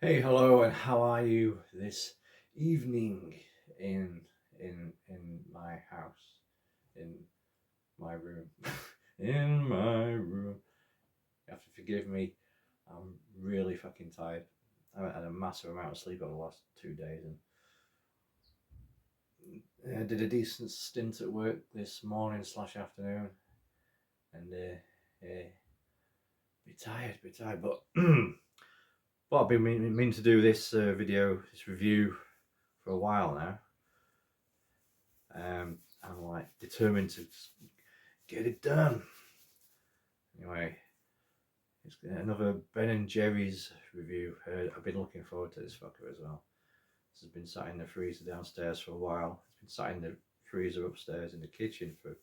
Hey, hello, and how are you this evening in my house, in my room, in my room? You have to forgive me. I'm really fucking tired. I haven't had a massive amount of sleep over the last 2 days, and I did a decent stint at work this morning slash afternoon, and be tired, but. But I've been meaning to do this this review for a while now. I'm like determined to get it done. Anyway, it's another Ben and Jerry's review. I've been looking forward to this fucker as well. This has been sat in the freezer downstairs for a while. It's been sat in the freezer upstairs in the kitchen for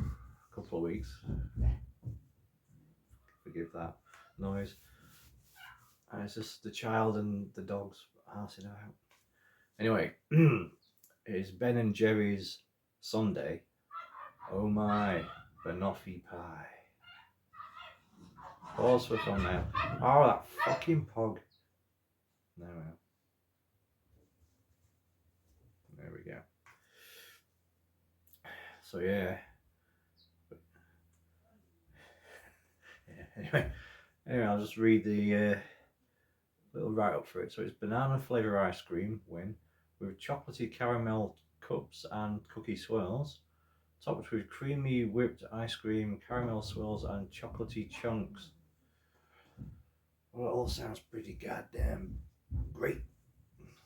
a couple of weeks. Forgive that noise. And it's just the child and the dogs arsing out. Anyway, it is Ben and Jerry's Sundae. Oh my, Banoffee pie. Pause for thumbnail. Oh, that fucking pug. There we go. So yeah. Anyway, I'll just read the little write-up for it. So it's banana flavour ice cream win with chocolatey caramel cups and cookie swirls, topped with creamy whipped ice cream, caramel swirls, and chocolatey chunks. Well, it all sounds pretty goddamn great.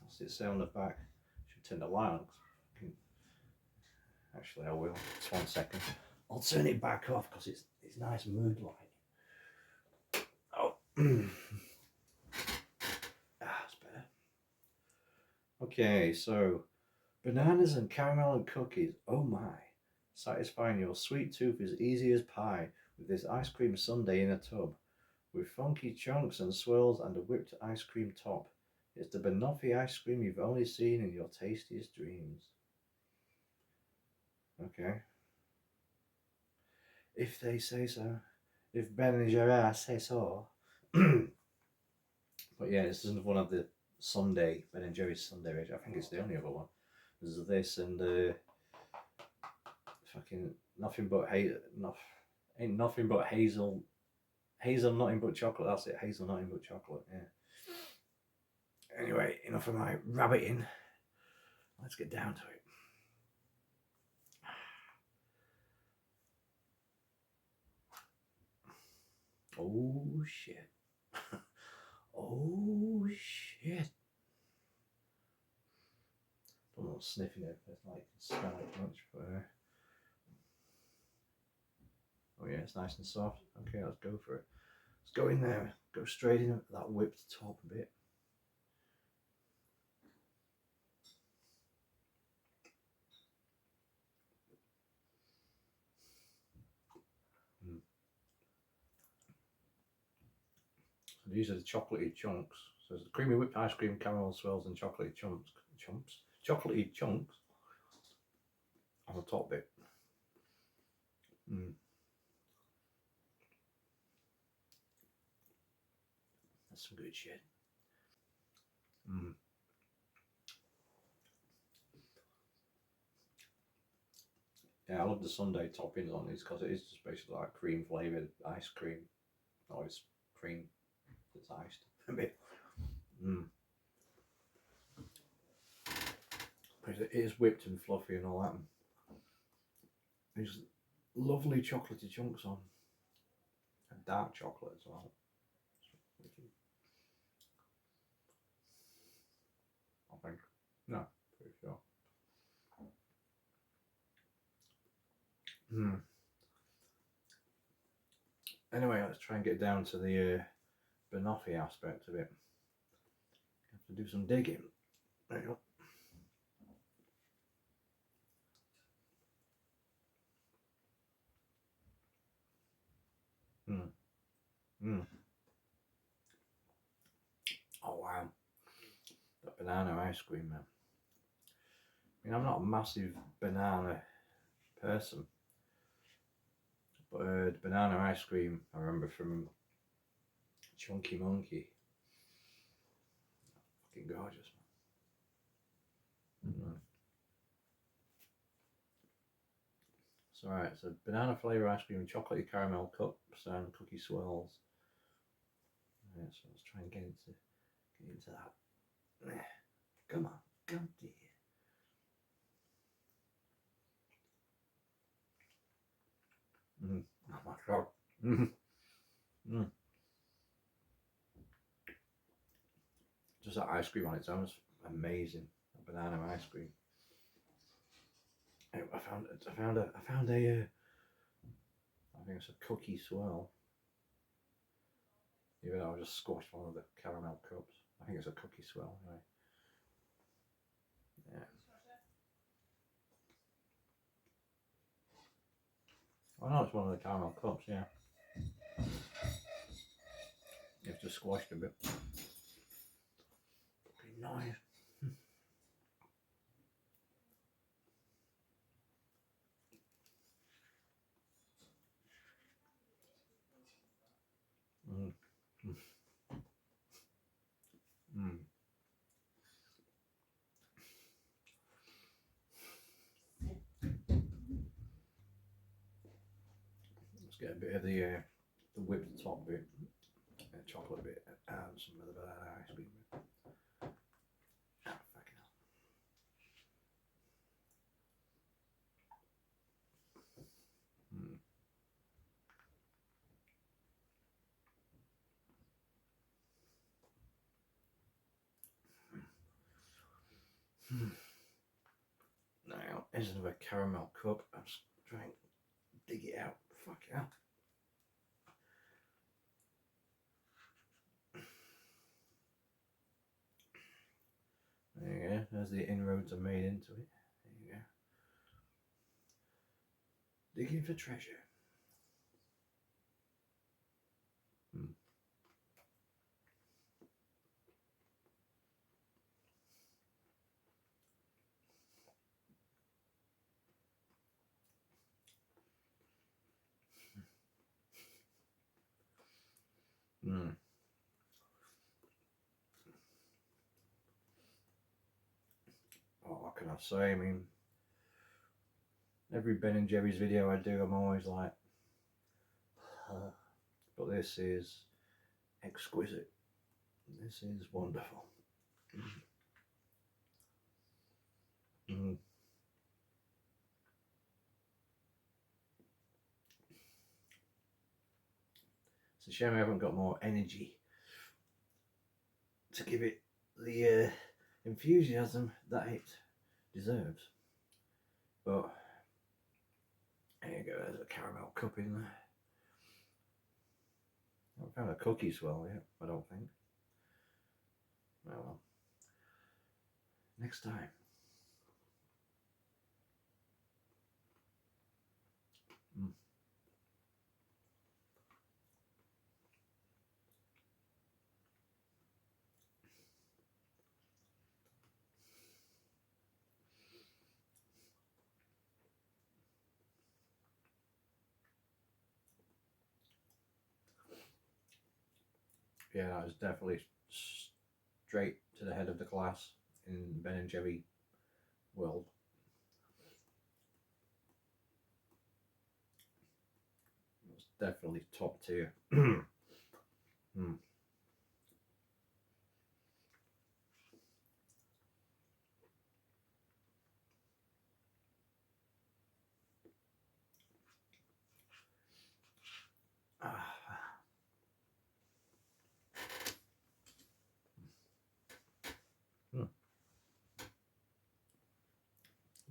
What's it say on the back? Should turn the light on. Actually, I will. Just 1 second. I'll turn it back off because it's nice mood light. Oh, that's better. Okay, so bananas and caramel and cookies. Oh my! Satisfying your sweet tooth as easy as pie with this ice cream sundae in a tub, with funky chunks and swirls and a whipped ice cream top. It's the Banoffee ice cream you've only seen in your tastiest dreams. Okay. If they say so. If Ben and Gerard say so. But yeah, this isn't one of the Sundae, Ben and Jerry's Sundae range. I think it's the only other one. There's this and fucking nothing but ain't nothing but hazel, nothing but chocolate. That's it, hazel, nothing but chocolate. Yeah. Anyway, enough of my rabbiting. Let's get down to it. Oh shit. Oh shit. I'm not sniffing it, it's like smell it much, but oh yeah, it's nice and soft. Okay, let's go for it. Let's go in there. Go straight in that whipped top a bit. So these are the chocolatey chunks. So there's the creamy whipped ice cream, caramel swirls, and chocolatey chocolatey chunks on the top bit. That's some good shit. Yeah, I love the sundae toppings on these because it is just basically like cream flavoured ice cream. Oh, it's cream that's iced a bit. But it is whipped and fluffy and all that. There's lovely chocolatey chunks on. And dark chocolate as well. I think. No, pretty sure. Anyway, let's try and get down to the Banoffee aspect of it. Have to do some digging. There you go. Oh wow, that banana ice cream, man. I mean, I'm not a massive banana person, but the banana ice cream I remember from Chunky Monkey. Fucking gorgeous, man. So alright, so banana flavour ice cream, chocolatey caramel cups and cookie swirls. Right, so let's try and get into that. Come on, come dear. Oh my god. Just that ice cream on its own is amazing. That banana ice cream. I found a I think it's a cookie swirl. Even though I just squashed one of the caramel cups. I think it's a cookie swirl anyway. Yeah. I know it's one of the caramel cups, yeah. It's just squashed a bit. Fucking nice. Let's get a bit of the whipped top bit, chocolate bit, and some of the banana ice cream. Fucking hell. Now, here's another caramel cup. I'm just trying to dig it out. Fuck yeah. There you go. There's the inroads I made into it. There you go. Digging for treasure. Oh, what can I say? I mean, every Ben and Jerry's video I do, I'm always like, but this is exquisite. This is wonderful. It's a shame I haven't got more energy to give it the enthusiasm that it deserves. But there you go, there's a caramel cup in there. I haven't found a cookie swirl yet, I don't think. Oh well. Next time. Yeah, that was definitely straight to the head of the class in Ben and Jerry world. It's definitely top tier.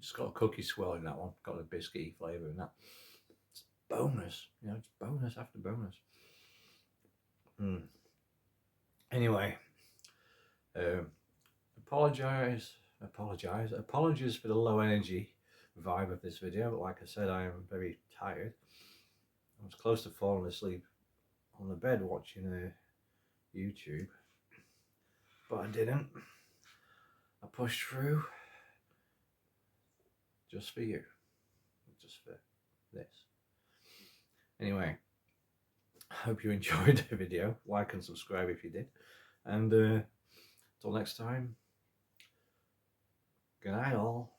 Just got a cookie swirl in that one. Got a biscuity flavour in that. It's bonus. You know, it's bonus after bonus. Anyway, apologies for the low energy vibe of this video, but like I said, I am very tired. I was close to falling asleep on the bed watching YouTube, but I didn't. I pushed through just for you, just for this. Anyway, I hope you enjoyed the video. Like and subscribe if you did, and Till next time, good night all.